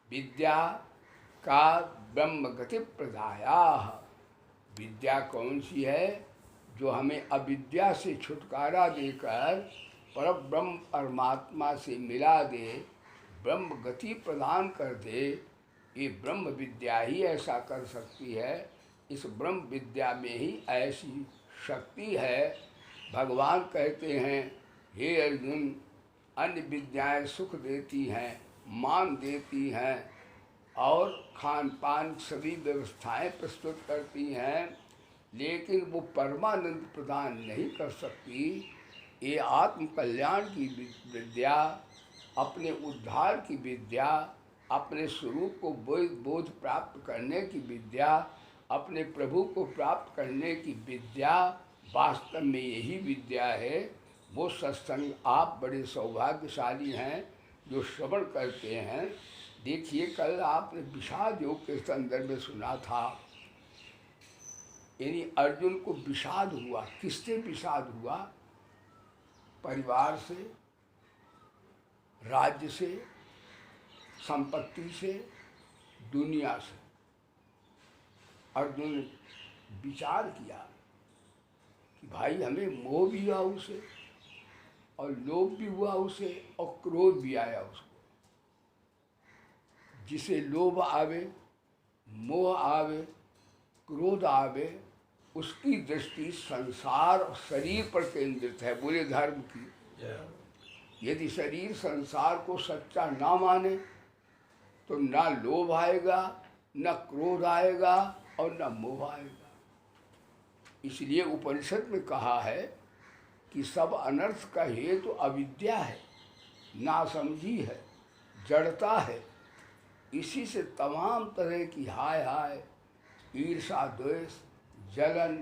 विद्या का ब्रह्म गति प्रदाया। विद्या कौन सी है? जो हमें अविद्या से छुटकारा देकर पर ब्रह्म परमात्मा से मिला दे, ब्रह्म गति प्रदान कर दे। ये ब्रह्म विद्या ही ऐसा कर सकती है। इस ब्रह्म विद्या में ही ऐसी शक्ति है। भगवान कहते हैं, हे अर्जुन, अन्य विद्याएं सुख देती हैं, मान देती हैं और खान पान सभी व्यवस्थाएं प्रस्तुत करती हैं, लेकिन वो परमानंद प्रदान नहीं कर सकती। ये आत्म कल्याण की विद्या, अपने उद्धार की विद्या, अपने स्वरूप को बोध प्राप्त करने की विद्या, अपने प्रभु को प्राप्त करने की विद्या, वास्तव में यही विद्या है। वो सत्संग आप बड़े सौभाग्यशाली हैं जो श्रवण करते हैं। देखिए, कल आपने विषाद योग के संदर्भ में सुना था, यानी अर्जुन को विषाद हुआ। किससे विषाद हुआ? परिवार से, राज्य से, संपत्ति से, दुनिया से। अर्जुन ने विचार किया कि भाई हमें मोह भी हुआ उसे, और लोभ भी हुआ उसे, और क्रोध भी आया उसको। जिसे लोभ आवे, मोह आवे, क्रोध आवे, उसकी दृष्टि संसार और शरीर पर केंद्रित है। बोले धर्म की। यदि शरीर संसार को सच्चा ना माने तो ना लोभ आएगा, न क्रोध आएगा और न मोह आएगा। इसलिए उपनिषद में कहा है कि सब अनर्थ का हेतु तो अविद्या है, नासमझी है, जड़ता है। इसी से तमाम तरह की हाय हाय, ईर्षा, द्वेष, जलन,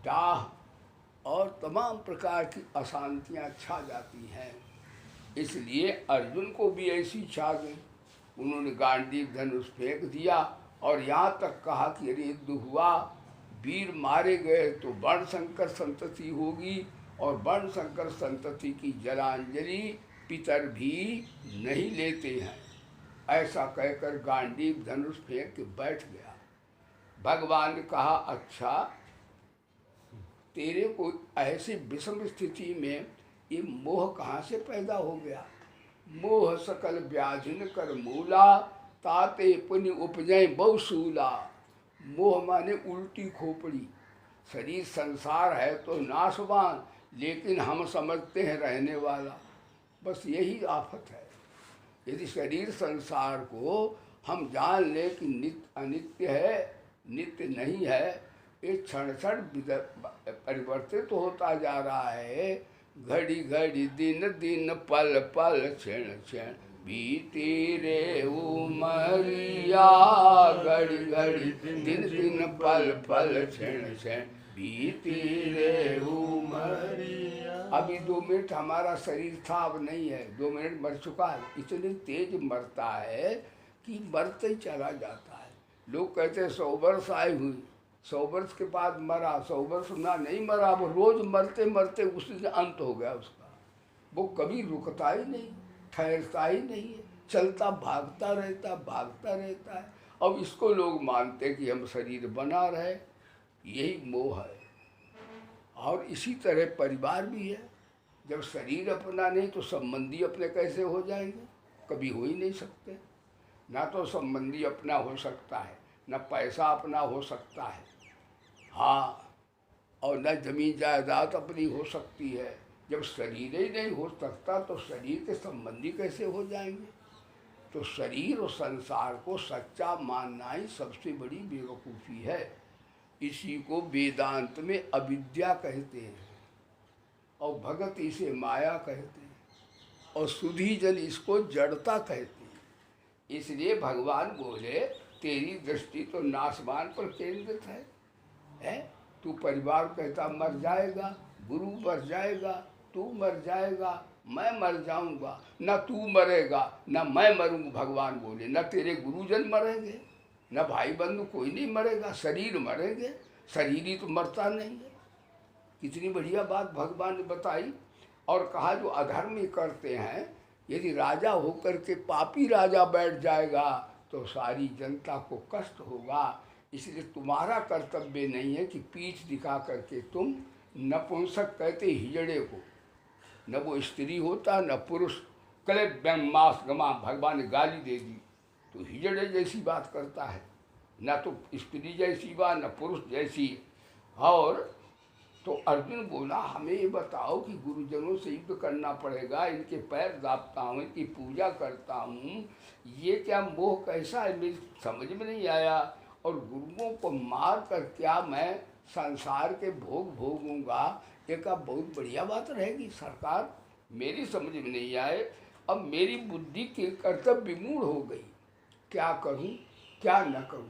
डाह और तमाम प्रकार की अशांतियाँ छा जाती हैं। इसलिए अर्जुन को भी ऐसी छा गई। उन्होंने गांडीव धनुष फेंक दिया और यहाँ तक कहा कि यदि युद्ध हुआ, वीर मारे गए तो वर्ण शंकर संतति होगी, और वर्ण शंकर संतति की जलांजलि पितर भी नहीं लेते हैं। ऐसा कहकर गांडीव धनुष फेंक के बैठ गया। भगवान ने कहा, अच्छा, तेरे को ऐसी विषम स्थिति में ये मोह कहाँ से पैदा हो गया? मोह सकल व्याधिन कर मूला, ताते पुण्य उपजय बहुसूला। मोह माने उल्टी खोपड़ी। शरीर संसार है तो नाशवान, लेकिन हम समझते हैं रहने वाला। बस यही आफत है। यदि शरीर संसार को हम जान लें कि नित्य अनित्य है, नित्य नहीं है, ये क्षण क्षण परिवर्तित होता जा रहा है। घड़ी घड़ी, दिन दिन, पल पल, क्षण क्षण बीती रे उमरिया। घड़ी घड़ी, दिन दिन, पल पल, क्षण क्षण बीती रे उमरिया। अभी 2 मिनट हमारा शरीर था, अब नहीं है। 2 मिनट मर चुका है। इतनी तेज मरता है कि मरते ही चला जाता है। लोग कहते हैं 100 वर्ष आयु हुई, 100 वर्ष के बाद मरा। 100 वर्ष ना नहीं मरा, वो रोज मरते मरते उसी से अंत हो गया उसका। वो कभी रुकता ही नहीं, ठहरता ही नहीं है, चलता भागता रहता है। अब इसको लोग मानते कि हम शरीर बना रहे, यही मोह है। और इसी तरह परिवार भी है। जब शरीर अपना नहीं तो संबंधी अपने कैसे हो जाएंगे? कभी हो ही नहीं सकते। ना तो संबंधी अपना हो सकता है, न पैसा अपना हो सकता है, हाँ, और न जमीन जायदाद अपनी हो सकती है। जब शरीर ही नहीं हो सकता तो शरीर के संबंधी कैसे हो जाएंगे? तो शरीर और संसार को सच्चा मानना ही सबसे बड़ी बेवकूफ़ी है। इसी को वेदांत में अविद्या कहते हैं, और भगत इसे माया कहते हैं, और सुधी जन इसको जड़ता कहते हैं। इसलिए भगवान बोले, तेरी दृष्टि तो नाशवान पर केंद्रित है? तू परिवार कहता मर जाएगा, गुरु मर जाएगा, तू मर जाएगा, मैं मर जाऊंगा। न तू मरेगा न मैं मरूंगा। भगवान बोले, न तेरे गुरुजन मरेंगे, न भाई बंधु, कोई नहीं मरेगा। शरीर मरेंगे, शरीर ही तो मरता नहीं है। कितनी बढ़िया बात भगवान ने बताई। और कहा, जो अधर्म करते हैं, यदि राजा होकर के पापी राजा बैठ जाएगा तो सारी जनता को कष्ट होगा। इसलिए तुम्हारा कर्तव्य नहीं है कि पीठ दिखा करके तुम नपुंसक कहते हिजड़े को, न वो स्त्री होता न पुरुष। कले ब्रह्मास गमा भगवान ने गाली दे दी तो हिजड़े जैसी बात करता है, न तो स्त्री जैसी बात न पुरुष जैसी। और तो अर्जुन बोला हमें ये बताओ कि गुरुजनों से युद्ध करना पड़ेगा, इनके पैर दाबता हूँ, इनकी पूजा करता हूँ, ये क्या मोह कैसा है मेरी समझ में नहीं आया। और गुरुओं को मार कर क्या मैं संसार के भोग भोगूंगा, एक अब बहुत बढ़िया बात रहेगी सरकार, मेरी समझ में नहीं आए। अब मेरी बुद्धि के कर्तव्य विमूढ़ हो गई, क्या करूं क्या न करूं।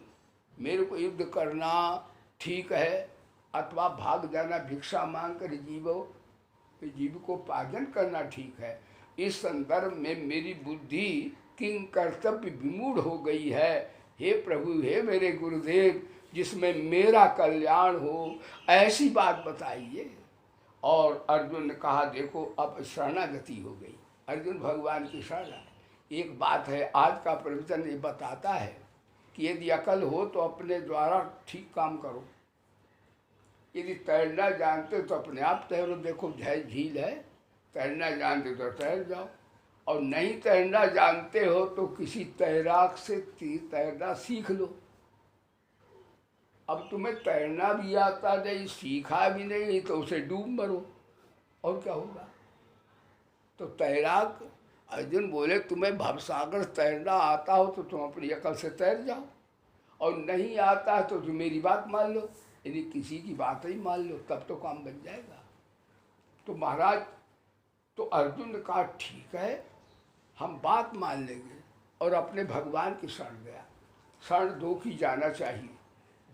मेरे को युद्ध करना ठीक है अथवा भाग जाना भिक्षा मांग कर जीविकोपार्जन करना ठीक है। इस संदर्भ में मेरी बुद्धि किंग कर्तव्य विमूढ़ हो गई है। हे प्रभु, हे मेरे गुरुदेव, जिसमें मेरा कल्याण हो ऐसी बात बताइए। और अर्जुन ने कहा देखो अब शरणागति हो गई, अर्जुन भगवान की शरण है। एक बात है, आज का प्रवचन ये बताता है कि यदि अकल हो तो अपने द्वारा ठीक काम करो। यदि तैरना जानते तो अपने आप तैरो, देखो झील है, तैरना जानते तो तैर जाओ, और नहीं तैरना जानते हो तो किसी तैराक से तैरना सीख लो। अब तुम्हें तैरना भी आता नहीं, सीखा भी नहीं, तो उसे डूब मरो, और क्या होगा। तो तैराक अर्जुन बोले तुम्हें भवसागर तैरना आता हो तो तुम अपनी अकल से तैर जाओ, और नहीं आता है तो तुम मेरी बात मान लो, यदि किसी की बात ही मान लो तब तो काम बन जाएगा। तो महाराज, तो अर्जुन ने कहा ठीक है हम बात मान लेंगे, और अपने भगवान की शरण गया। शरण दो की जाना चाहिए,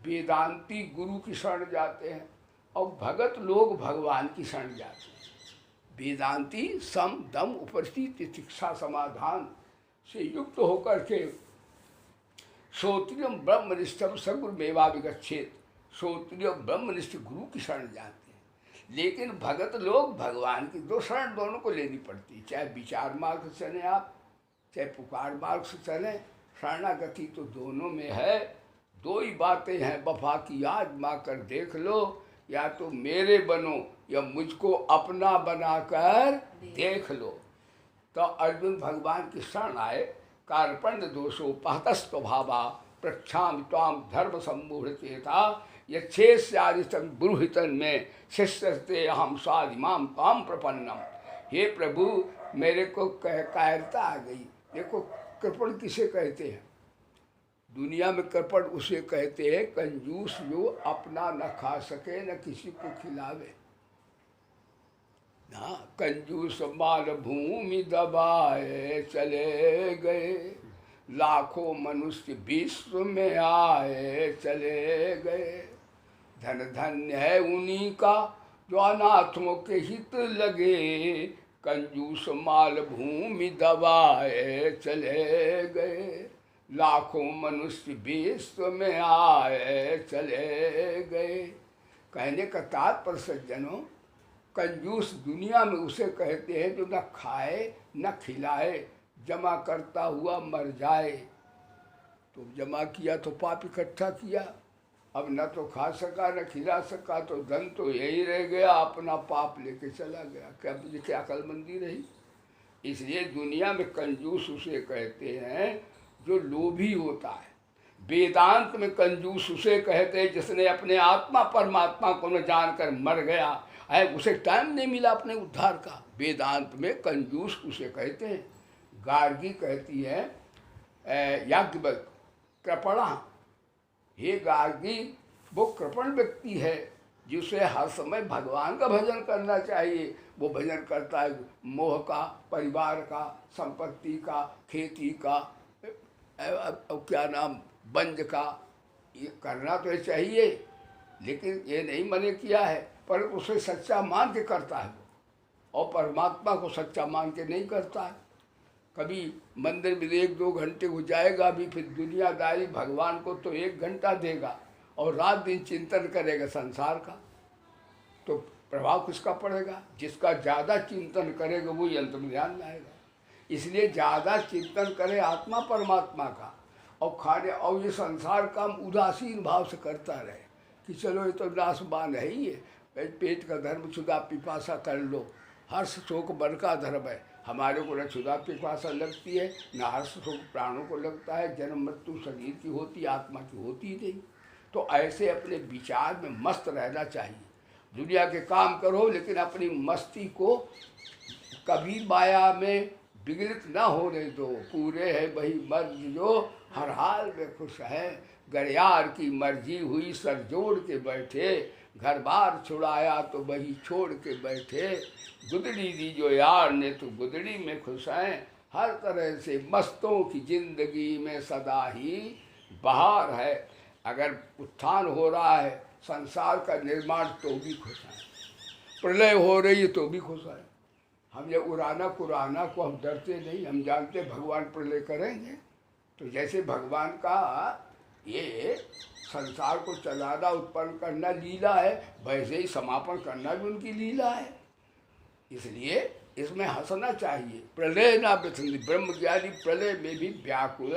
वेदांती गुरु की शरण जाते हैं और भगत लोग भगवान की शरण जाते हैं। वेदांती सम दम उपस्थित शिक्षा समाधान से युक्त होकर के श्रोत्रियम ब्रह्मनिष्ठम सगुरु मेवा विगच्छेत, श्रोत्रिय ब्रह्मनिष्ठ गुरु की शरण जाते हैं। लेकिन भगत लोग भगवान की दो शरण दोनों को लेनी पड़ती, चाहे विचार मार्ग से चले आप, चाहे पुकार मार्ग से चले, शरणागति तो दोनों में है। दो ही बातें हैं, वफा की आजमा कर देख लो, या तो मेरे बनो या मुझको अपना बनाकर देख लो। तो अर्जुन भगवान की शरण आए। कार्पण्य दोषो पहतस्व भावा प्रक्षाम ताम धर्म सम्मूढ़ चेता यच्छेस्यादितं ब्रूहितन में शिष्यस्ते अहम स्वादिमाम ताम प्रपन्नम। हे प्रभु, मेरे को कायरता आ गई। देखो कृपण किसे कहते हैं दुनिया में? कृपण उसे कहते हैं कंजूस जो अपना न खा सके न किसी को खिलावे ना। कंजूस माल भूमि दबाए चले गए, लाखों मनुष्य विश्व में आए चले गए। धन धन्य है उन्हीं का जो अनाथों के हित लगे, कंजूस माल भूमि दबाए चले गए, लाखों मनुष्य विश्व में आए चले गए। कहने का तात्पर्य सज्जनों, कंजूस दुनिया में उसे कहते हैं जो न खाए न खिलाए, जमा करता हुआ मर जाए। तो जमा किया तो पाप इकट्ठा किया, अब न तो खा सका न खिला सका, तो धन तो यही रह गया, अपना पाप लेके चला गया। क्या अक्लमंदी रही। इसलिए दुनिया में कंजूस उसे कहते हैं जो लोभी होता है। वेदांत में कंजूस उसे कहते हैं जिसने अपने आत्मा परमात्मा को न जानकर मर गया है, उसे टाइम नहीं मिला अपने उद्धार का। वेदांत में कंजूस उसे कहते हैं। गार्गी कहती है याज्ञवल्क्य कृपणा, हे गार्गी, वो कृपण व्यक्ति है जिसे हर समय भगवान का भजन करना चाहिए। वो भजन करता है मोह का, परिवार का, संपत्ति का, खेती का, क्या नाम, बंज का। ये करना तो चाहिए, लेकिन ये नहीं मैंने किया है, पर उसे सच्चा मान के करता है वो, और परमात्मा को सच्चा मान के नहीं करता है। कभी मंदिर में 1-2 घंटे हो जाएगा भी, फिर दुनियादारी भगवान को तो 1 घंटा देगा और रात दिन चिंतन करेगा संसार का, तो प्रभाव किसका पड़ेगा? जिसका ज़्यादा चिंतन करेगा वही अंत में ध्यान में आएगा। इसलिए ज़्यादा चिंतन करे आत्मा परमात्मा का, और खाने, और ये संसार काम उदासीन भाव से करता रहे कि चलो ये तो नाशवान है ही है, पेट का धर्म क्षुधा पिपासा कर लो, हर्ष शोक मन का धर्म है। हमारे को न क्षुधा पिपासा लगती है, न हर्ष शोक प्राणों को लगता है, जन्म मृत्यु शरीर की होती, आत्मा की होती ही नहीं। तो ऐसे अपने विचार में मस्त रहना चाहिए। दुनिया के काम करो लेकिन अपनी मस्ती को कभी माया में विगलित न होने दो। पूरे है वही मर्ज जो हर हाल में खुश है, गड़ियार की मर्जी हुई सर जोड़ के बैठे, घर बार छुड़ाया तो वही छोड़ के बैठे, गुदड़ी दी जो यार ने तो गुदड़ी में खुश हैं, हर तरह से मस्तों की जिंदगी में सदा ही बहार है। अगर उत्थान हो रहा है संसार का निर्माण तो भी खुश हैं, प्रलय हो रही है तो भी खुश हैं। हम ये उड़ाना कुराना को हम डरते नहीं, हम जानते भगवान प्रलय करेंगे। तो जैसे भगवान का ये संसार को चलाना उत्पन्न करना लीला है, वैसे ही समापन करना भी उनकी लीला है। इसलिए इसमें हंसना चाहिए। प्रलय ना प्रसन्न, ब्रह्मज्ञानी प्रलय में भी व्याकुल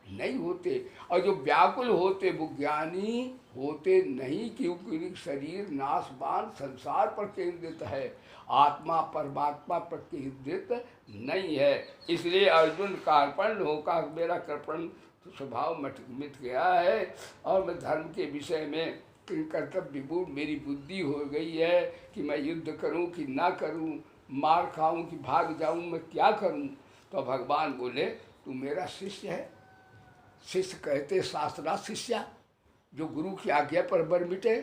नहीं होते, और जो व्याकुल होते वो ज्ञानी होते नहीं, क्योंकि शरीर नाशवान संसार पर केंद्रित है, आत्मा परमात्मा पर केंद्रित नहीं है। इसलिए अर्जुन कार्पण होका मेरा कृपण स्वभाव मिट गया है, और मैं धर्म के विषय में कर्तव्य विमूढ़ मेरी बुद्धि हो गई है कि मैं युद्ध करूं कि ना करूं, मार खाऊं कि भाग जाऊं, मैं क्या करूं। तो भगवान बोले तू मेरा शिष्य है। शिष्य कहते शास्त्रा शिष्या, जो गुरु की आज्ञा पर बर मिटे,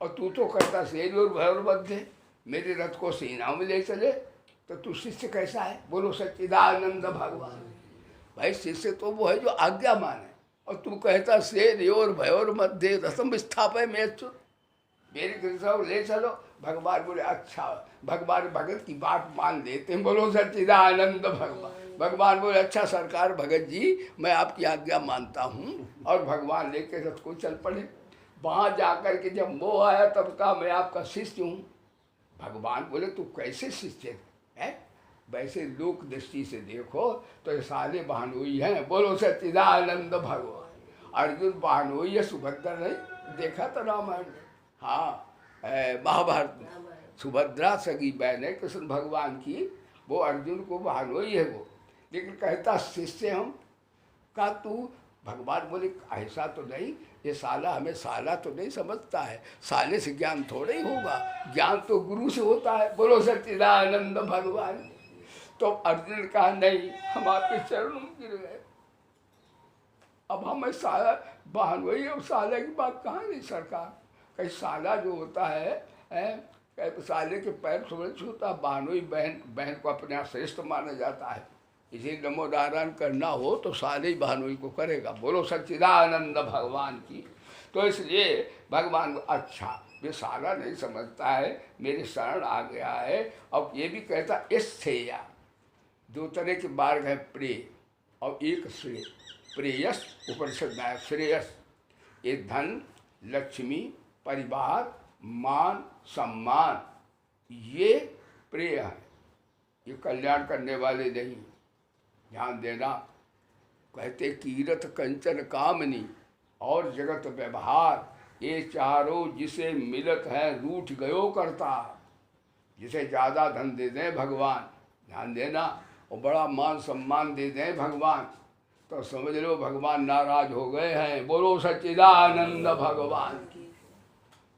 और तू तो कहता शेर और भय और बद्धे, मेरे रथ को सेनाओं में ले चले, तो तू शिष्य कैसा है। बोलो सच्चिदानंद भगवान। भाई शिष्य तो वो है जो आज्ञा माने, और तू कहता शेर और भय और मध्य रसम स्थापय में अच्युत, मेरे कृष्ण ले चलो। भगवान बोले अच्छा, भगवान भगत की बात मान लेते हैं। बोलो सच्चिदानंद भगवान। भगवान बोले अच्छा सरकार भगत जी मैं आपकी आज्ञा मानता हूँ, और भगवान लेके रथ को चल पड़े। वहाँ जाकर के जब मोह आया तब कहा मैं आपका शिष्य हूँ। भगवान बोले तू कैसे शिष्य है, वैसे लोक दृष्टि से देखो तो ये सारे बहनोई हैं। बोलो सच्चिदानंद भगवान। अर्जुन बहनोई है, सुभद्रा नहीं देखा तो रामायण, हाँ महाभारत में सुभद्रा सगी बहन है कृष्ण भगवान की, वो अर्जुन को बहनोई है वो, लेकिन कहता शिष्य हम का तू। भगवान बोले ऐसा तो नहीं, ये साला हमें साला तो नहीं समझता है, साले से ज्ञान थोड़ा ही होगा, ज्ञान तो गुरु से होता है। बोलो सच्चिदानंद भगवान। तो अर्जुन कहा नहीं हम आपके चरणों में गिर गए, अब हमें साला बहन वही, अब साले की बात कहाँ नहीं सरकार। कहीं साला जो होता है साले के पैर थोड़े छूता, बहनोई बहन को अपने यहाँ श्रेष्ठ माना जाता है। इसे नमो नारायण करना हो तो साले ही बहनोई को करेगा। बोलो सच्चिदानंद भगवान की। तो इसलिए भगवान अच्छा वे साला नहीं समझता है, मेरे शरण आ गया है। और ये भी कहता श्रेया, दो तरह के मार्ग है, प्रेय और एक श्रेय। प्रेयस उपनिषद में श्रेयस, ये धन लक्ष्मी परिवार मान सम्मान, ये प्रेय है, ये कल्याण करने वाले नहीं। ध्यान देना। कहते कीरत कंचन कामनी और जगत व्यवहार, ये चारों जिसे मिलत है रूठ गयो करता। जिसे ज़्यादा धन दे दें भगवान, ध्यान देना, और बड़ा मान सम्मान दे दें भगवान, तो समझ लो भगवान नाराज हो गए हैं। बोलो सच्चिदानंद भगवान की।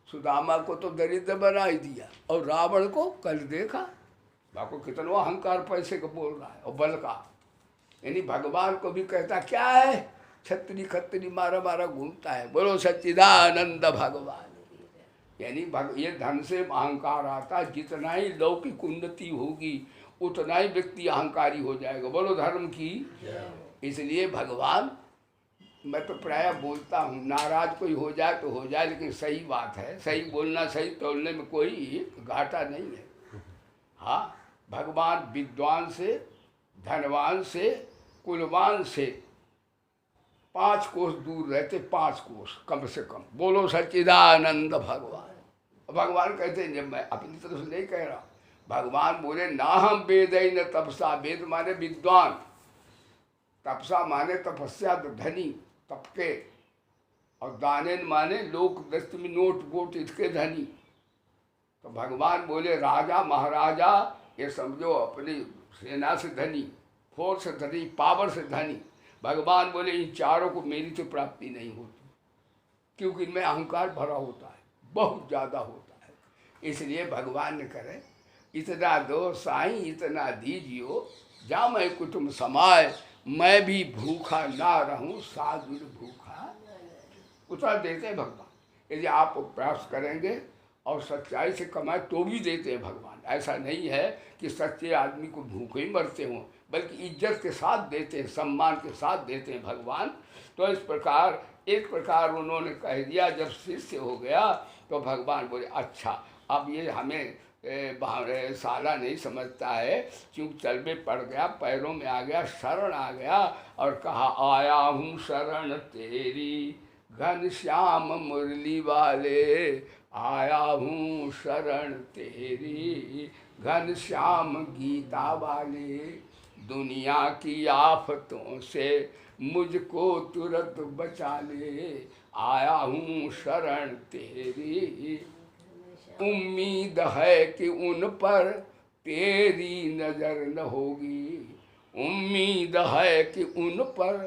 सुदामा को तो दरिद्र बना ही दिया, और रावण को कल देखा, बाको कितना अहंकार पैसे को बोल रहा है और बल का। यानी भगवान को भी कहता क्या है, छतरी खतरी मारा मारा घूमता है। बोलो सच्चिदानंद भगवान। यानी ये धन से अहंकार आता, जितना ही लौकिक उन्नति होगी उतना ही व्यक्ति अहंकारी हो जाएगा। बोलो धर्म की। इसलिए भगवान, मैं तो प्राय बोलता हूँ नाराज कोई हो जाए तो हो जाए, लेकिन सही बात है, सही बोलना, सही तोड़ने में कोई घाटा नहीं है। हाँ, भगवान विद्वान से, धनवान से, कुलवान से 5 कोस दूर रहते, 5 कोस कम से कम। बोलो सच्चिदानंद भगवान। भगवान कहते हैं, जब मैं अपनी तरफ से नहीं कह रहा, भगवान बोले ना हम वेद न तपसा, वेद माने विद्वान, तपसा माने तपस्या तो धनी तपके, और दानेन माने लोक दृष्टि में नोट वोट इसके धनी। तो भगवान बोले राजा महाराजा ये समझो अपनी सेना से धनी, फोर्स से धनी, पावर से धनी। भगवान बोले इन चारों को मेरी तो प्राप्ति नहीं होती, क्योंकि इनमें अहंकार भरा होता है, बहुत ज़्यादा होता है। इसलिए भगवान ने करे इतना दो साईं इतना दीजियो, जा मैं कुटुम्ब समाए, मैं भी भूखा ना रहूं साधु भूखा। उत्तर देते हैं भगवान। यदि आप प्रयास करेंगे और सच्चाई से कमाए तो भी देते हैं भगवान। ऐसा नहीं है कि सच्चे आदमी को भूखे ही मरते हों, बल्कि इज्जत के साथ देते हैं, सम्मान के साथ देते हैं भगवान। तो इस प्रकार एक प्रकार उन्होंने कह दिया। जब शिष्य हो गया तो भगवान बोले अच्छा अब ये हमें साला नहीं समझता है, क्योंकि चल में पड़ गया, पैरों में आ गया, शरण आ गया और कहा आया हूँ शरण तेरी घनश्याम मुरली वाले, आया हूँ शरण तेरी घनश्याम गीता वाले, दुनिया की आफतों से मुझको तुरंत बचा ले, आया हूँ शरण तेरी। उम्मीद है कि उन पर तेरी नजर न होगी, उम्मीद है कि उन पर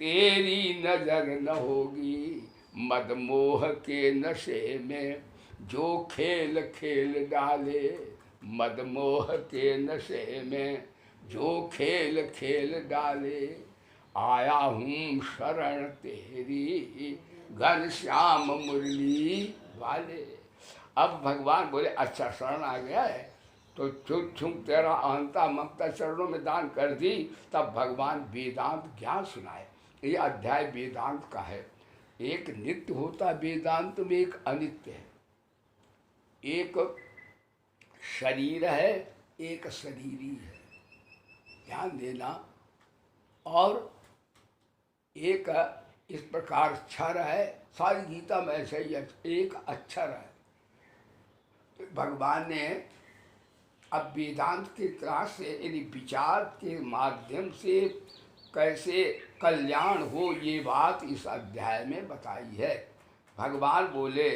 तेरी नजर न होगी, मदमोह के नशे में जो खेल खेल डाले, मदमोह के नशे में जो खेल खेल डाले, आया हूँ शरण तेरी घनश्याम मुरली वाले। अब भगवान बोले अच्छा शरण आ गया है तो चुप चुप तेरा अहंता ममता चरणों में दान कर दी। तब भगवान वेदांत ज्ञान सुनाए। ये अध्याय वेदांत का है। एक नित्य होता है वेदांत में, एक अनित्य है। एक शरीर है, एक शरीरी है, ध्यान देना। और एक इस प्रकार क्षर है, सारी गीता में ऐसा ही है, एक अक्षर है। भगवान ने अब वेदांत के क्लास से यानी विचार के माध्यम से कैसे कल्याण हो ये बात इस अध्याय में बताई है। भगवान बोले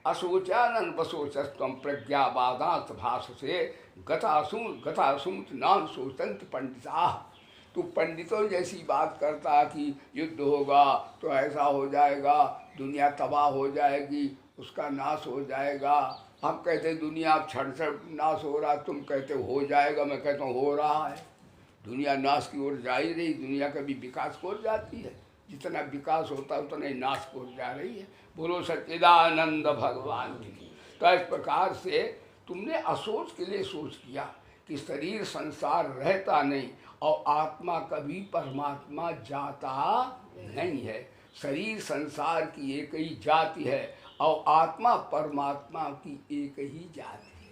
असोचानन बसोचस्तम प्रज्ञावादांत भाष से गतासूत नान सोचंत पंडिता। तू पंडितों जैसी बात करता कि युद्ध होगा तो ऐसा हो जाएगा, दुनिया तबाह हो जाएगी, उसका नाश हो जाएगा। हम कहते दुनिया अब क्षण नाश हो रहा, तुम कहते हो जाएगा, मैं कहता हूँ हो रहा है। दुनिया नाश की ओर जा ही रही, दुनिया कभी विकास की ओर जाती है। जितना विकास होता है उतना ही नाश की ओर जा रही है। बोलो सच्चिदानंद भगवान की। तो इस प्रकार से तुमने असोच के लिए सोच किया कि शरीर संसार रहता नहीं और आत्मा कभी परमात्मा जाता नहीं है। शरीर संसार की एक ही जाति है और आत्मा परमात्मा की एक ही जाति है।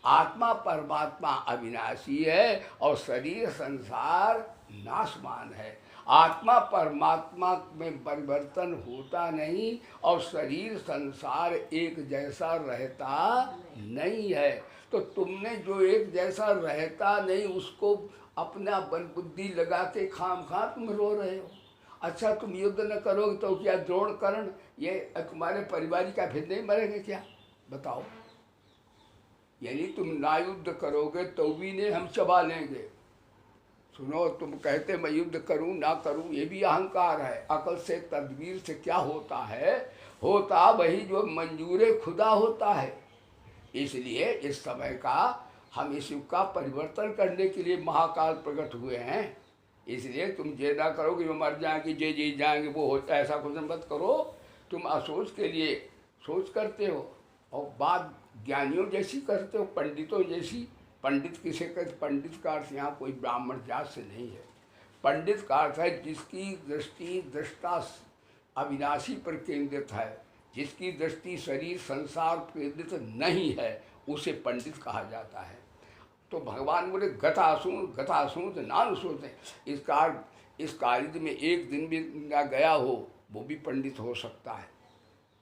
आत्मा परमात्मा अविनाशी है और शरीर संसार नाशवान है। आत्मा परमात्मा में परिवर्तन होता नहीं और शरीर संसार एक जैसा रहता नहीं है। तो तुमने जो एक जैसा रहता नहीं उसको अपना बल बुद्धि लगा के खाम खा तुम रो रहे हो। अच्छा तुम युद्ध न करोगे तो क्या द्रोण कर्ण ये तुम्हारे परिवार का फिर नहीं मरेंगे क्या? बताओ। यानी तुम ना युद्ध करोगे तो भी ने हम चबा लेंगे। सुनो, तुम कहते मैं युद्ध करूं ना करूं, ये भी अहंकार है। अकल से तदबीर से क्या होता है? होता वही जो मंजूर खुदा होता है। इसलिए इस समय का हम इस युग का परिवर्तन करने के लिए महाकाल प्रकट हुए हैं। इसलिए तुम जे ना करो कि वो मर जाएंगे, जे जीत जाएंगे वो होता, ऐसा कुछ मत करो। तुम असोच के लिए सोच करते हो और बात ज्ञानियों जैसी करते हो, पंडितों जैसी। पंडित किसे कहते? पंडित का अर्थ यहाँ कोई ब्राह्मण जात से नहीं है। पंडित का अर्थ है जिसकी दृष्टि दृष्टा अविनाशी पर केंद्रित है, जिसकी दृष्टि शरीर संसार केंद्रित नहीं है, उसे पंडित कहा जाता है। तो भगवान बोले गतासूत नान सोते। इस कार्य में एक दिन भी ना गया हो वो भी पंडित हो सकता है,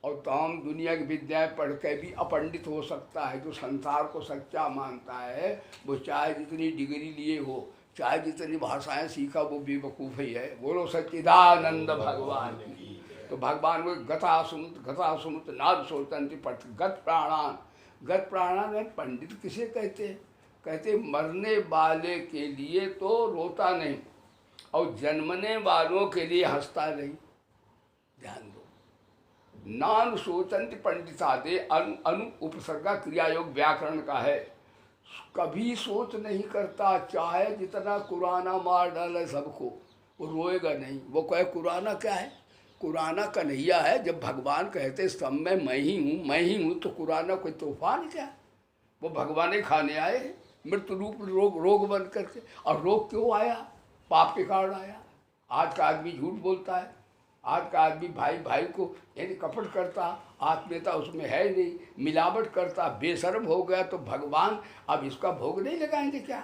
और तमाम दुनिया की विद्याएं पढ़ के भी अपंडित हो सकता है। जो संसार को सच्चा मानता है वो चाहे जितनी डिग्री लिए हो, चाहे जितनी भाषाएं सीखा वो बेवकूफ़ ही है। बोलो सच्चिदानंद भगवान की। तो भगवान वो गता सुमत नाद सोचंती पट गत प्राणान। गत प्राणान में पंडित किसे कहते हैं? कहते मरने वाले के लिए तो रोता नहीं और जन्मने वालों के लिए हंसता नहीं। ध्यान दो, नान सोचंत पंडितादे अनु उपसर्गा क्रिया योग व्याकरण का है। कभी सोच नहीं करता, चाहे जितना कुराना मार डाले सबको, वो रोएगा नहीं। वो कहे कुराना क्या है? कुराना कन्हैया है। जब भगवान कहते सब में मैं ही हूँ, तो कुराना कोई तूफान क्या? वो भगवान ही खाने आए हैं मृत्यु रूप रोग बन करके। और रोग क्यों आया? पाप के कारण आया। आज का आदमी झूठ बोलता है, आज का आदमी भाई को यानी कपट करता, आत्मीयता उसमें है नहीं, मिलावट करता, बेशर्म हो गया। तो भगवान अब इसका भोग नहीं लगाएंगे क्या?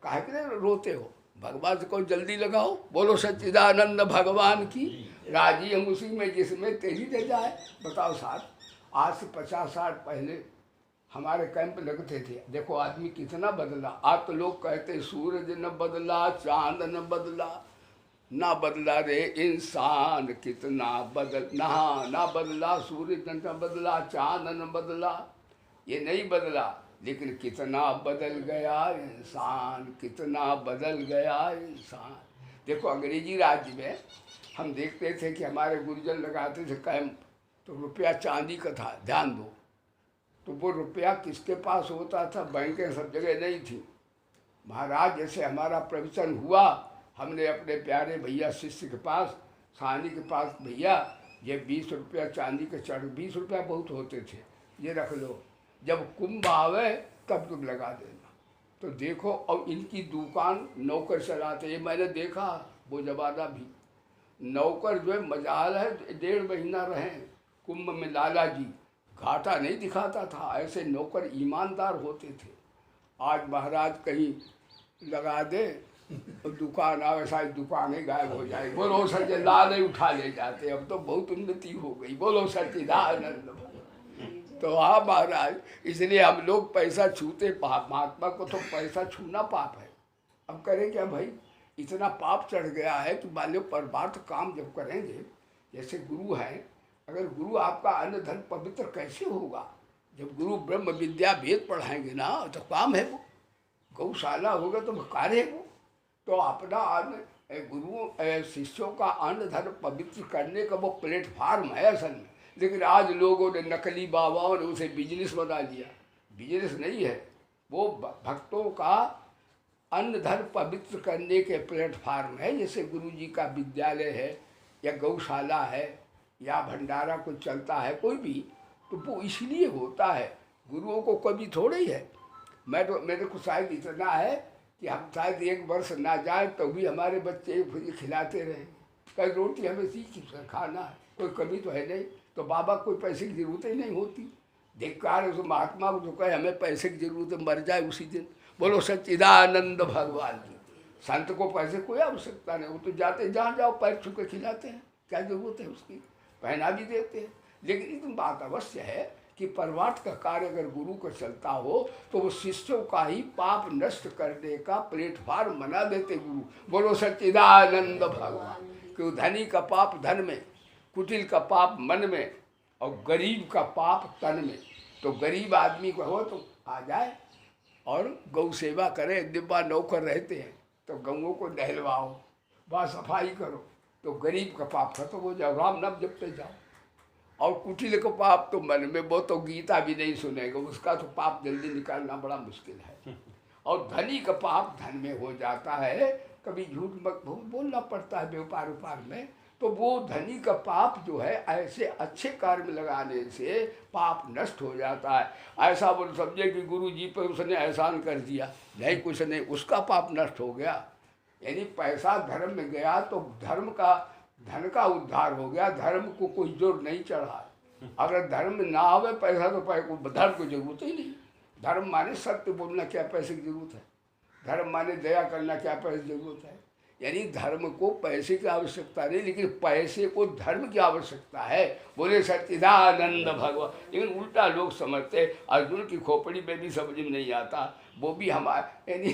काहे के लिए रोते हो? भगवान से कौन जल्दी लगाओ। बोलो सच्चिदानंद भगवान की। राजी हम उसी में जिसमें तेरी दे जाए। बताओ साहब, आज से 50-60 पहले हमारे कैंप लगते थे। देखो आदमी कितना बदला। आज तो लोग कहते सूरज न बदला, चांद न बदला, ना बदला रे इंसान कितना बदल, ना बदला सूरज न बदला, चांद न बदला, ये नहीं बदला, लेकिन कितना बदल गया इंसान, कितना बदल गया इंसान। देखो अंग्रेजी राज्य में हम देखते थे कि हमारे गुरुजन लगाते थे कैंप, तो रुपया चांदी का था। ध्यान दो, तो वो रुपया किसके पास होता था? बैंकें सब जगह नहीं थी। महाराज जैसे हमारा प्रवचन हुआ, हमने अपने प्यारे भैया शिष्य के पास, सानी के पास, भैया ये 20 रुपया चांदी के चढ़, 20 रुपया बहुत होते थे, ये रख लो, जब कुंभ आवे तब तुम लगा देना। तो देखो, और इनकी दुकान नौकर चलाते, ये मैंने देखा वो जमाना भी। नौकर जो है मजाल है 1.5 महीना रहे कुंभ में। लाला जी घाटा नहीं दिखाता था, ऐसे नौकर ईमानदार होते थे। आज महाराज कहीं लगा दे तो दुकान आवे, सारी दुकानें गायब हो जाए। बोलो सच्चे लाल उठा ले जाते। अब तो बहुत उन्नति हो गई। बोलो सच्चिदानंद। तो हाँ महाराज, इसलिए हम लोग पैसा छूते, महात्मा को तो पैसा छूना पाप है। अब करें क्या भाई? इतना पाप चढ़ गया है कि बाल्य परमार्थ काम जब करेंगे, जैसे गुरु हैं, अगर गुरु आपका अन्न धन पवित्र कैसे होगा? जब गुरु ब्रह्म विद्या वेद पढ़ाएंगे ना, तो काम है वो। गौशाला होगा तो कार्य है वो। तो अपना अन्न गुरु शिष्यों का अन्न धन पवित्र करने का वो प्लेटफार्म है असल में। लेकिन आज लोगों ने, नकली बाबाओं ने उसे बिजनेस बना लिया। बिजनेस नहीं है वो, भक्तों का अन्न धन पवित्र करने के प्लेटफार्म है। जैसे गुरु जी का विद्यालय है, या गौशाला है, या भंडारा कुछ चलता है कोई भी, तो वो इसलिए होता है। गुरुओं को कभी थोड़े ही है। मेरे को शायद इतना है कि हम शायद 1 वर्ष ना जाए तो भी हमारे बच्चे खिलाते रहें। कई रोटी हमें सीखी खाना है, कोई कमी तो है नहीं। तो बाबा कोई पैसे की जरूरत ही नहीं होती। धिक्कार है उस महात्मा को जो कहे हमें पैसे की जरूरत है, मर जाए उसी दिन। बोलो सच्चिदानंद भगवान की। संत को पैसे कोई आवश्यकता नहीं, वो तो जाते जहाँ जाओ पैर छू के खिलाते हैं, क्या जरूरत है उसकी, पहना भी देते हैं। लेकिन इतनी बात अवश्य है कि परमार्थ का कार्य अगर गुरु का चलता हो तो वो शिष्यों का ही पाप नष्ट करने का प्लेटफार्म बना देते गुरु। बोलो सच्चिदानंद भगवान। क्यों? धनी का पाप धन में, कुटिल का पाप मन में, और गरीब का पाप तन में। तो गरीब आदमी को हो तो आ जाए और गौ सेवा करे। डिब्बा नौकर रहते हैं तो गौओं को नहलवाओ, वहाँ सफाई करो, तो गरीब का पाप खत्म हो जाओ, राम नाम जपते जाओ। और कुटिल का पाप तो मन में, वो तो गीता भी नहीं सुनेगा, उसका तो पाप जल्दी निकालना बड़ा मुश्किल है। और धनी का पाप धन में हो जाता है, कभी झूठ मत बोलना पड़ता है व्यापार व्यापार में। तो वो धनी का पाप जो है ऐसे अच्छे कार्य में लगाने से पाप नष्ट हो जाता है। ऐसा बोल समझे कि गुरु जी पर उसने एहसान कर दिया, नहीं कुछ नहीं, उसका पाप नष्ट हो गया। यानी पैसा धर्म में गया तो धन का उद्धार हो गया। धर्म को कोई जोर नहीं चढ़ा। अगर धर्म ना आवे पैसा तो धर्म को जरूरत ही नहीं। धर्म माने सत्य बोलना, क्या पैसे की जरूरत है? धर्म माने दया करना, क्या पैसे की जरूरत है? यानी धर्म को पैसे की आवश्यकता नहीं, लेकिन पैसे को धर्म की आवश्यकता है। बोले सच्चिदानंद भगवान। लेकिन उल्टा लोग समझते, अर्जुन की खोपड़ी में भी समझ में नहीं आता, वो भी हमारे यानी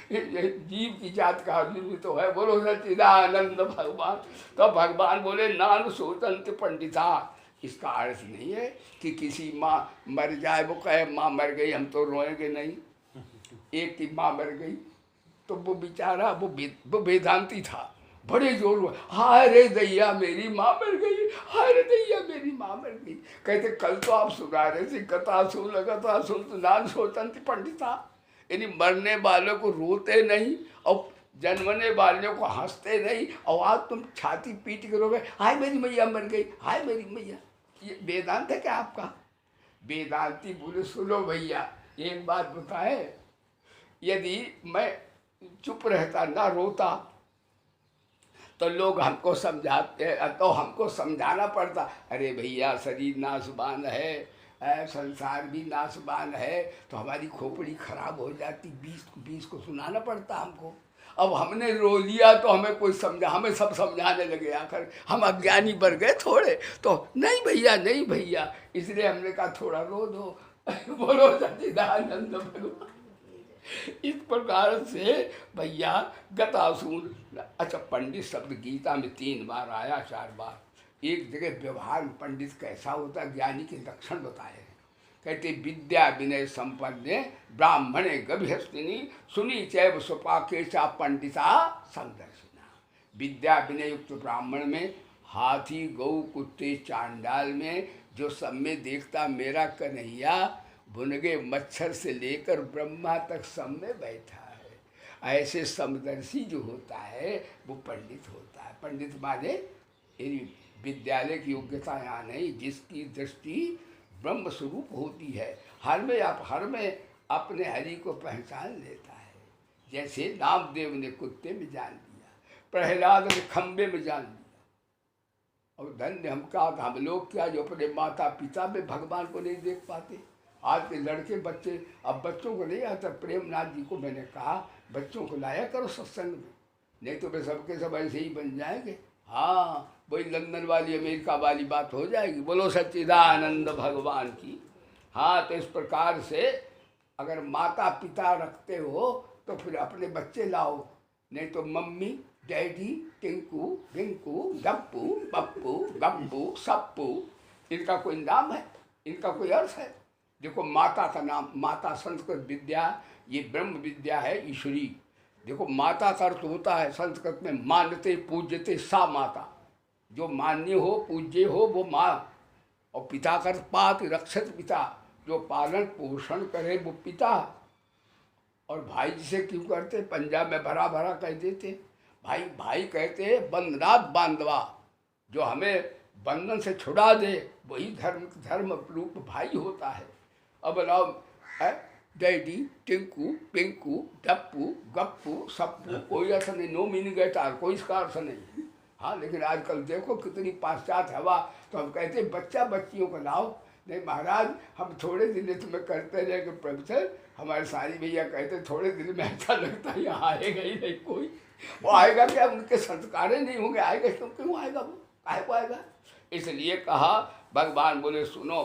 जीव की जात का अर्जुन भी तो है। बोलो सच्चिदानंद भगवान। तो भगवान बोले नान सोचंत पंडिता। इसका अर्थ नहीं है कि किसी माँ मर जाए वो कहे माँ मर गई हम तो रोएंगे नहीं। एक की माँ मर गई तो वो बेचारा वो वेदांती था, बड़े जोर हुआ, हाय रे दैया मेरी माँ मर गई, हाय रे दैया मेरी माँ मर गई। कहते कल तो आप सुना रहे थे कथा सुन लगता सुन तो नान सोचंत पंडिता। यानी मरने वालों को रोते नहीं और जन्मने वालों को हंसते नहीं, और आज तुम छाती पीट के रोगे हाय मेरी मैया मर गई, हाय मेरी मैया। ये वेदांत है क्या आपका? वेदांती बोले सुनो भैया एक बात बताए, यदि मैं चुप रहता ना रोता तो लोग हमको समझाते, तो हमको समझाना पड़ता, अरे भैया शरीर नाशवान है, संसार भी नाशवान है, तो हमारी खोपड़ी खराब हो जाती, बीस को सुनाना पड़ता हमको। अब हमने रो लिया तो हमें कोई समझा, हमें सब समझाने लगे, आखिर हम अज्ञानी बन गए थोड़े, तो नहीं भैया नहीं भैया, इसलिए हमने कहा थोड़ा रो दो। बोलो सच्चिदानंद भगवान। इस प्रकार से भैया गतासून। अच्छा, पंडित शब्द गीता में 3 बार आया, 4 बार। एक जगह व्यवहार में पंडित कैसा होता है, ज्ञानी के लक्षण बताए हैं। कहते विद्या विनय संपन्ने ब्राह्मणे गभ्यस्तिनी सुनी चैव सुपाके चा पंडिता संदर्शना। विद्या विनय युक्त ब्राह्मण में, हाथी गौ कुत्ते चांडाल में, जो सब में देखता मेरा कन्हैया, भुनगे मच्छर से लेकर ब्रह्मा तक सब में बैठा है, ऐसे समदर्शी जो होता है वो पंडित होता है। पंडित माने विद्यालय की योग्यता यहाँ नहीं, जिसकी दृष्टि ब्रह्म स्वरूप होती है, हर में अपने हरि को पहचान लेता है। जैसे नामदेव ने कुत्ते में जान लिया, प्रहलाद ने खंबे में जान लिया, और धन्य हम लोग क्या जो अपने माता पिता में भगवान को नहीं देख पाते। आज के लड़के बच्चे, अब बच्चों को नहीं आता। प्रेमनाथ जी को मैंने कहा बच्चों को लाया करो सत्संग में, नहीं तो वे सबके सब ऐसे ही बन जाएंगे। हाँ, वही लंदन वाली अमेरिका वाली बात हो जाएगी। बोलो सच्चिदानंद भगवान की। हाँ, तो इस प्रकार से अगर माता पिता रखते हो तो फिर अपने बच्चे लाओ, नहीं तो मम्मी डैडी टिंकू भिंकू गप्पू पप्पू गप्पू सप्पू, इनका कोई नाम है, इनका कोई अर्थ है? देखो माता का नाम, माता संस्कृत विद्या, ये ब्रह्म विद्या है ईश्वरी। देखो माता का अर्थ होता है संस्कृत में मानते पूज्यते सा माता, जो मान्य हो पूज्य हो वो माँ। और पिता का अर्थ पात रक्षत पिता, जो पालन पोषण करे वो पिता। और भाई जिसे क्यों करते, पंजाब में भरा भरा कह देते भाई, भाई कहते बंधनात् बांधवा, जो हमें बंधन से छुड़ा दे वही धर्म रूप भाई होता है। अब बताओ डैडी टिंकू पिंकू डप्पू गप्पू सप्पू, कोई अर्थ नहीं, नो मीनिंग है, कोई इसका अर्थ नहीं। हाँ, लेकिन आजकल देखो कितनी पाश्चात्य हवा, तो हम कहते बच्चा बच्चियों को लाओ। नहीं महाराज, हम थोड़े दिन तुम्हें करते रहे कि प्रोफेसर, हमारे सारी भैया कहते थोड़े दिन में ऐसा लगता है यहाँ आएगा ही नहीं कोई। वो आएगा क्या, उनके संस्कार नहीं होंगे, आएगा तो क्यों आएगा, वो काहे को आएगा? इसलिए कहा भगवान बोले सुनो,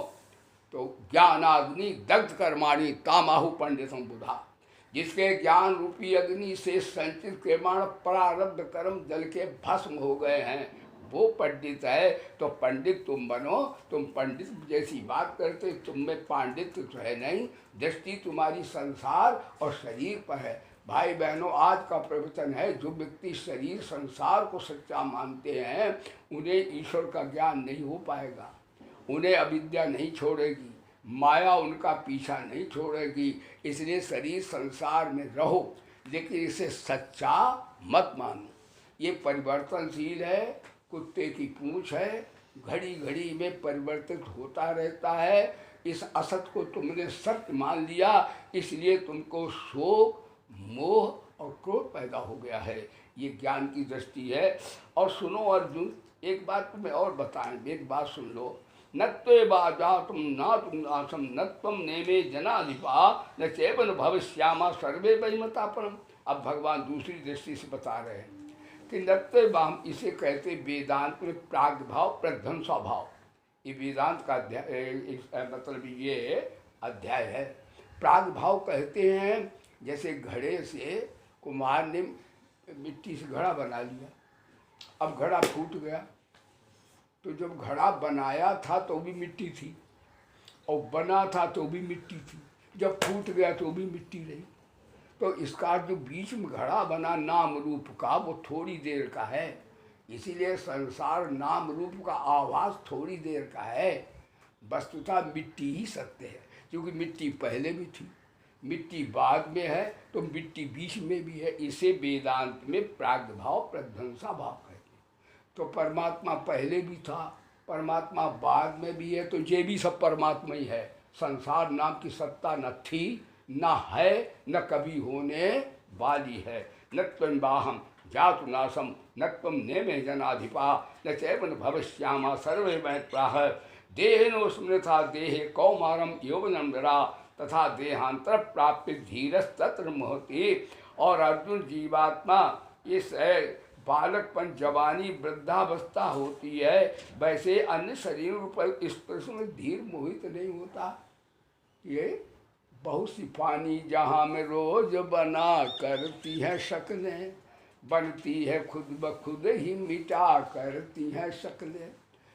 तो ज्ञानाग्नि दग्ध कर्माणि तामाहु पंडितम बुधा। जिसके ज्ञान रूपी अग्नि से संचित कर्माण प्रारब्ध कर्म जल के भस्म हो गए हैं, वो पंडित है। तो पंडित तुम बनो, तुम पंडित जैसी बात करते, तुम में पांडित्य तो है नहीं, दृष्टि तुम्हारी संसार और शरीर पर है। भाई बहनों, आज का प्रवचन है, जो व्यक्ति शरीर संसार को सच्चा मानते हैं उन्हें ईश्वर का ज्ञान नहीं हो पाएगा, उन्हें अविद्या नहीं छोड़ेगी, माया उनका पीछा नहीं छोड़ेगी। इसलिए शरीर संसार में रहो, लेकिन इसे सच्चा मत मानो। ये परिवर्तनशील है, कुत्ते की पूंछ है, घड़ी घड़ी में परिवर्तित होता रहता है। इस असत को तुमने सत्य मान लिया, इसलिए तुमको शोक मोह और क्रोध पैदा हो गया है। ये ज्ञान की दृष्टि है। और सुनो अर्जुन, एक बात तुम्हें और बताएं, एक बात सुन लो। नत्वे बाजा तुम ना तुम आसम नत्वम नेमे जनाधिपा न चेवन भविष्यामा सर्वे वैमता परम। अब भगवान दूसरी दृष्टि से बता रहे हैं कि नत्ते बाम, इसे कहते वेदांत में प्राग्भाव प्रध्वंसा भाव। ये वेदांत का अध्याय, मतलब ये अध्याय है। प्राग्भाव कहते हैं जैसे घड़े से कुम्हार ने मिट्टी से घड़ा बना लिया, अब घड़ा फूट गया, तो जब घड़ा बनाया था तो भी मिट्टी थी और बना था तो भी मिट्टी थी, जब फूट गया तो भी मिट्टी रही। तो इसका जो बीच में घड़ा बना नाम रूप का, वो थोड़ी देर का है। इसीलिए संसार नाम रूप का आभास थोड़ी देर का है, वस्तुतः मिट्टी ही सत्य है। क्योंकि मिट्टी पहले भी थी, मिट्टी बाद में है, तो मिट्टी बीच में भी है। इसे वेदांत में प्राग्भाव प्रध्वंसा भाव कहते हैं। तो परमात्मा पहले भी था, परमात्मा बाद में भी है, तो ये भी सब परमात्मा ही है। संसार नाम की सत्ता न थी, न है, न कभी होने वाली है। न त्वं बाहम जातु नासम, न त्वं नेमे जनाधिपा, न चैवन भविष्यामा सर्वे मैत्राः। देहिनो स्मृता देहे कौमारम यौवनम नरा, तथा देहांतर प्राप्ति धीरस्तत्र मोहति। और अर्जुन जीवात्मा इस बालकपन, जवानी, वृद्धावस्था होती है, वैसे अन्य शरीर पर स्पर्श में धीर मोहित नहीं होता। ये बहुत सी पानी जहाँ में रोज बना करती है शक्लें, बनती है खुद ब खुद ही मिटा करती हैं शक्लें।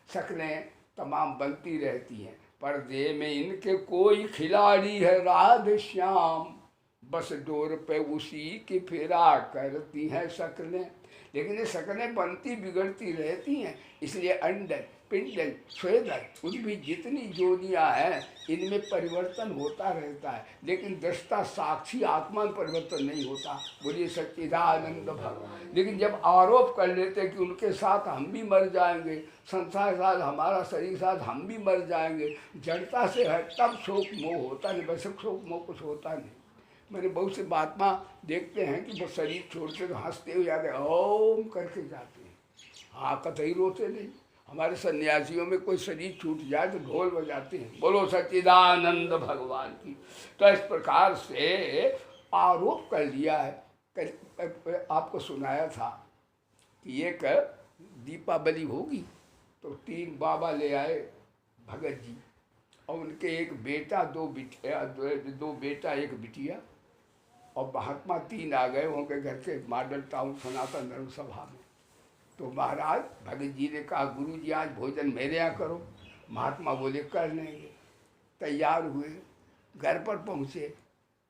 शक्लें तमाम बनती रहती हैं, पर्दे में इनके कोई खिलाड़ी है राधे श्याम, बस डोर पे उसी की फिरा करती हैं शक्लें। लेकिन ये शक्लें बनती बिगड़ती रहती हैं, इसलिए अंडर पिंडल स्वेदन उनमें जितनी जोनियाँ हैं इनमें परिवर्तन होता रहता है, लेकिन दृष्टा साक्षी आत्मा में परिवर्तन नहीं होता। बोलिए सच्चिदानंद भगवान। लेकिन जब आरोप कर लेते हैं कि उनके साथ हम भी मर जाएंगे, संसार के साथ हमारा शरीर साथ हम भी मर जाएंगे, जड़ता से है, तब शोक मोह होता नहीं, वैसे शोक मोह कुछ होता नहीं। मैंने बहुत से महात्मा देखते हैं कि वो शरीर छोड़ते तो हंसते हुए जाते ओम करके जाते हैं, हाँ कतई रोते नहीं। हमारे सन्यासियों में कोई शरीर छूट जाए तो ढोल बजाते हैं, बोलो सच्चिदानंद भगवान की। तो इस प्रकार से आरोप कर लिया है। आपको सुनाया था कि एक दीपावली होगी तो 3 बाबा ले आए भगत जी, और उनके एक बेटा, 2 बेटा 1 बिटिया, और महात्मा 3 आ गए उनके घर के मॉडल टाउन सनातन धर्म सभा में। तो महाराज भगत जी ने कहा गुरु जी आज भोजन मेरे यहाँ करो। महात्मा बोले कर लेंगे। तैयार हुए, घर पर पहुँचे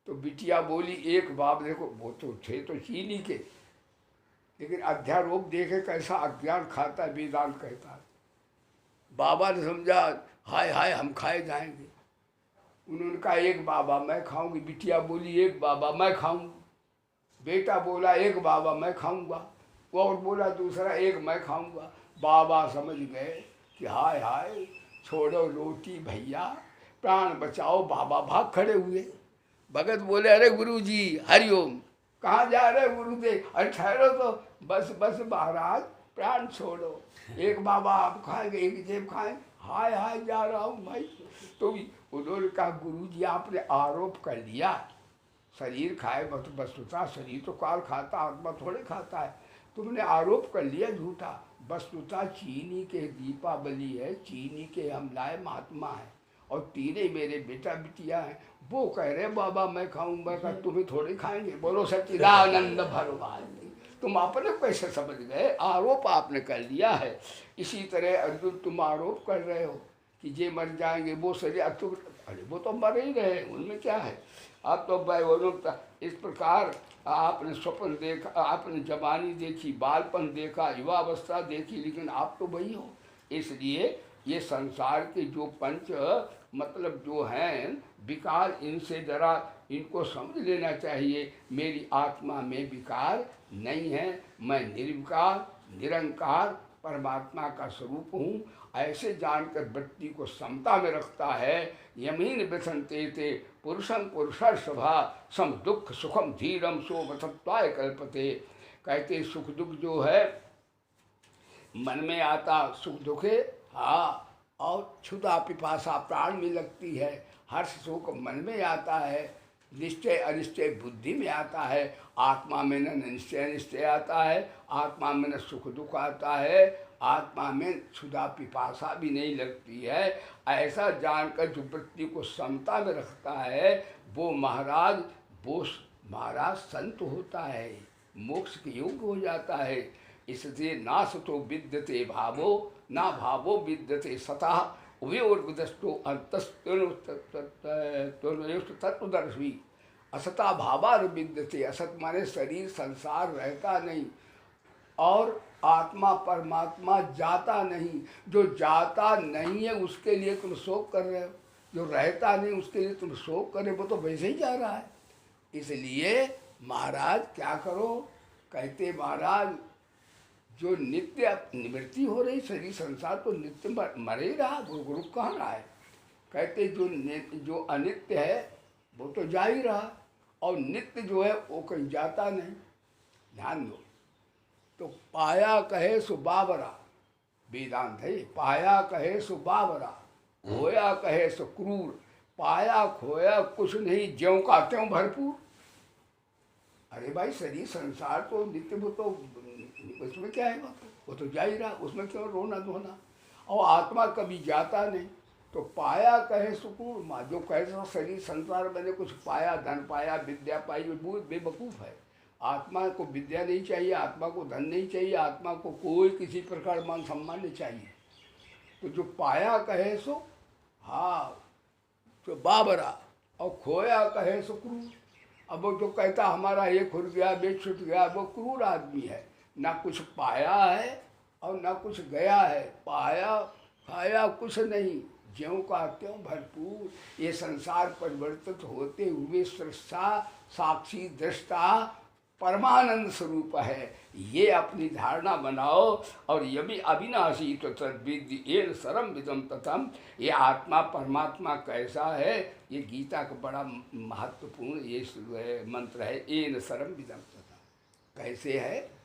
तो बिटिया बोली एक बाप, देखो वो तो थे तो चीनी के, लेकिन अध्यारोप देखे कैसा अज्ञान खाता है, वेदांत कहता है। बाबा ने समझा हाय हाय हम खाए जाएंगे। उन्होंने कहा 1 बाबा मैं खाऊंगी। बिटिया बोली 1 बाबा मैं खाऊंगी। बेटा बोला 1 बाबा मैं खाऊंगा। और बोला दूसरा 1 मैं खाऊंगा। बाबा समझ गए कि हाय हाय छोड़ो रोटी भैया, प्राण बचाओ। बाबा भाग खड़े हुए। भगत बोले अरे गुरु जी हरिओम, कहाँ जा रहे गुरुदेव? अरे ठहरो तो, बस बस महाराज प्राण छोड़ो, 1 बाबा आप खाएंगे 1 जेब खाएं। हाय हाय जा रहा हूँ भाई। तो उन्होंने कहा गुरु जी आपने आरोप कर लिया, शरीर खाए वस्तुतः शरीर तो काल खाता, आत्मा थोड़े खाता है। तुमने आरोप कर लिया झूठा। वस्तुतः चीनी के दीपावली है, चीनी के हम लाए महात्मा है, और 3 मेरे बेटा बिटिया हैं। वो कह रहे बाबा मैं खाऊंगा, का तुम्हें थोड़े खाएंगे। बोलो सच्चिदानंद भगवान। तुम अपने कैसे समझ गए? आरोप आपने कर लिया है। इसी तरह अर्जुन तुम आरोप कर रहे हो कि ये मर जाएंगे, वो शरीर अरे वो तो मर ही रहे, उनमें क्या है। आप तो इस प्रकार आपने स्वप्न देखा, आपने जवानी देखी, बालपन देखा, युवावस्था देखी, लेकिन आप तो वही हो। इसलिए ये संसार के जो पंच मतलब जो हैं विकार, इनसे जरा इनको समझ लेना चाहिए। मेरी आत्मा में विकार नहीं है, मैं निर्विकार निरंकार परमात्मा का स्वरूप हूँ। ऐसे जानकर व्यक्ति को समता में रखता है। यमीन व्यसनते थे पुरुषं पुरुषर्षभा सम दुख सुखम धीरम सो वसत्वाय कल्पते। कहते सुख दुख जो है मन में आता, सुख दुख है हाँ, और क्षुधा पिपासा प्राण में लगती है, हर्ष शोक मन में आता है। निश्चय अनिश्चय बुद्धि में आता है, आत्मा में न निश्चय अनिश्चय आता है, आत्मा में न सुख दुख आता है, आत्मा में क्षुधा पिपासा भी नहीं लगती है। ऐसा जानकर जो वृत्ति को समता में रखता है वो महाराज संत होता है, मोक्ष के योग्य हो जाता है। इसलिए ना सतो विद्यते भावो ना भावो विद्यते सतः उभयोर्विदस्तो तत्वदर्शी असता भावार विद्यते। असत माने शरीर संसार रहता नहीं और आत्मा परमात्मा जाता नहीं। जो जाता नहीं है उसके लिए तुम शोक कर रहे हो, जो रहता नहीं उसके लिए तुम शोक कर रहे हो, वो तो वैसे ही जा रहा है। इसलिए महाराज क्या करो, कहते महाराज जो नित्य निवृत्ति हो रही शरीर संसार तो नित्य मर ही रहा, गुरु कहाँ रहा है। कहते जो अनित्य है वो तो जा ही रहा और नित्य जो है वो कहीं जाता नहीं। ध्यान दो, तो पाया कहे सो बाबरा, वेदांत है, पाया कहे सो बाबरा, खोया कहे सो क्रूर, पाया खोया कुछ नहीं ज्यों का त्यों भरपूर। अरे भाई शरीर संसार तो नित्य, वो तो उसमें क्या है, वो तो जा ही रहा, उसमें क्यों रोना धोना। और आत्मा कभी जाता नहीं। तो पाया कहे सुकून माँ, जो कैसा शरीर संसार मैंने कुछ पाया, धन पाया, विद्या पाई, वो बेवकूफ़ है। आत्मा को विद्या नहीं चाहिए, आत्मा को धन नहीं चाहिए, आत्मा को कोई किसी प्रकार मान सम्मान नहीं चाहिए। तो जो पाया कहे सो हाँ तो बाबरा, और खोया कहे सो क्रूर। अब वो जो कहता हमारा ये खुल गया बे छूट गया, वो क्रूर आदमी है। ना कुछ पाया है और ना कुछ गया है, पाया खाया कुछ नहीं, ज्यों का त्यों भरपूर। ये संसार परिवर्तित होते हुए सृष्टा साक्षी दृष्टा परमानंद स्वरूप है, ये अपनी धारणा बनाओ। और यदि अविनाशी तो तद्विद्य येन सरम विदम तथम। ये आत्मा परमात्मा कैसा है, ये गीता का बड़ा महत्वपूर्ण ये मंत्र है, येन सरम विदम तथम। कैसे है,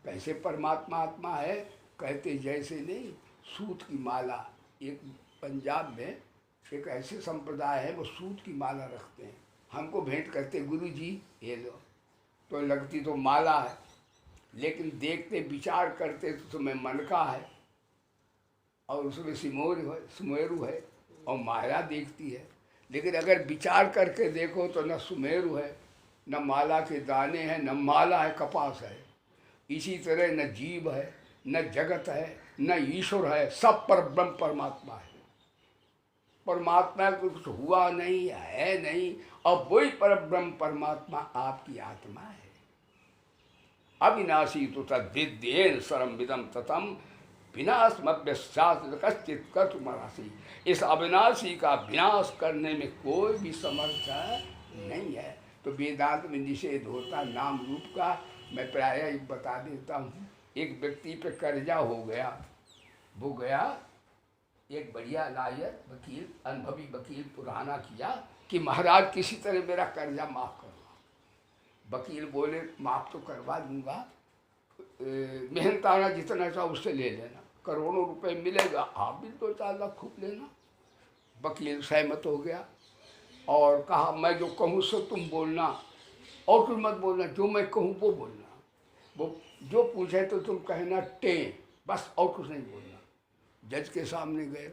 कैसे परमात्मा आत्मा है, कहते जैसे नहीं सूत की माला। एक पंजाब में एक ऐसे संप्रदाय है वो सूत की माला रखते हैं, हमको भेंट करते गुरु जी ये लो, तो लगती तो माला है लेकिन देखते विचार करते तो तुम्हें मनका है और उसमें सुमेरु है और माया दिखती है। लेकिन अगर विचार करके देखो तो न सुमेरु है, न माला के दाने हैं, न माला है, कपास है। इसी तरह न जीव है, न जगत है, न ईश्वर है, सब पर ब्रह्म परमात्मा है। परमात्मा को कुछ हुआ नहीं है नहीं, और वही पर ब्रह्म परमात्मा आपकी आत्मा है। अविनाशी तो तद्विद्येन सरम विदम ततम विनाशमभ्यस्यात् कश्चित् कर्तुमर्हसि। इस अविनाशी का विनाश करने में कोई भी समर्थ नहीं है। तो वेदांत में निषेध होता नाम रूप का। मैं प्रायः बता देता हूँ। एक व्यक्ति पे कर्जा हो गया, वो गया एक बढ़िया लायक वकील, अनुभवी वकील पुराना किया कि महाराज किसी तरह मेरा कर्जा माफ़ करवा। वकील बोले माफ़ तो करवा दूंगा, मेहनताना जितना चाहो उससे ले लेना, करोड़ों रुपए मिलेगा, आप भी 2-4 लाख खूब लेना। वकील सहमत हो गया और कहा मैं जो कहूँ सो तुम बोलना और कुछ मत बोलना, जो मैं कहूँ वो बोलना। वो जो पूछे तो तुम कहना टें, बस और कुछ नहीं बोलना। जज के सामने गए,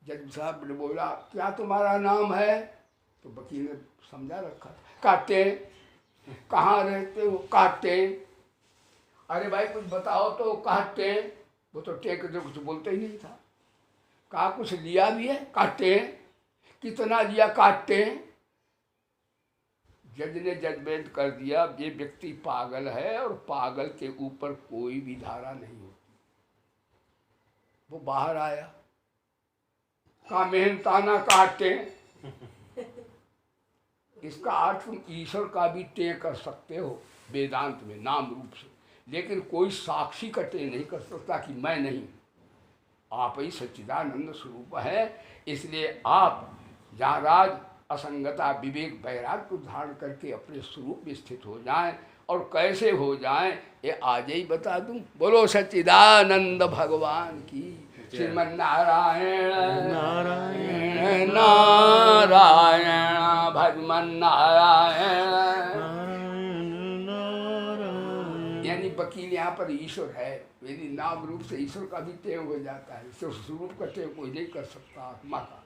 जज साहब ने बोला क्या तुम्हारा नाम है? तो वकील ने समझा रखा, काटे। कहाँ रहते हो? काटे। अरे भाई कुछ बताओ तो, काटे। वो तो टेक जो कुछ बोलते ही नहीं था। कहा कुछ लिया भी है? काटे। कितना लिया? काटे। जज ने जजमेंट कर दिया ये व्यक्ति पागल है और पागल के ऊपर कोई भी धारा नहीं होती। वो बाहर आया, कहा मेहनताना काटे। इसका अर्थ तुम ईश्वर का भी टे कर सकते हो वेदांत में नाम रूप से, लेकिन कोई साक्षी का टे नहीं कर सकता कि मैं नहीं, आप ही सच्चिदानंद स्वरूप है। इसलिए आप जहाँ राज असंगता विवेक वैराग्य को धारण करके अपने स्वरूप में स्थित हो जाएं। और कैसे हो जाएं ये आज ही बता दूं। बोलो सच्चिदानंद भगवान की। श्रीमन नारायण नारायण नारायण भजमन नारायण। नारायण। यानी वकील यहाँ पर ईश्वर है, यदि नाम रूप से ईश्वर का भी तय हो जाता है, सिर्फ स्वरूप का तय कोई नहीं कर सकता आत्मा का,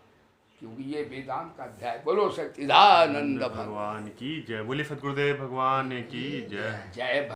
क्योंकि ये वेदांत का अध्याय। बोलो सच्चिदानंद भगवान भगवान की जय। बोले सद्गुरुदेव भगवान की जय। जय।